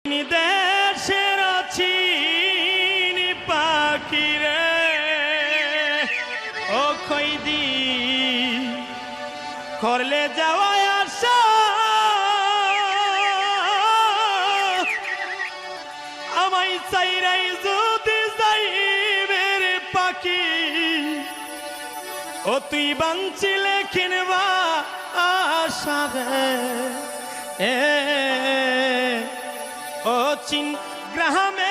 দেশের চিনি পাখি রে ও খৈদি করলে যাওয়া আসা আমায় চাইরাই যদি যাইবে রে পাখি ও তুই বাঞ্চিলে কিনবা আশা রে ও চিন গ্রামে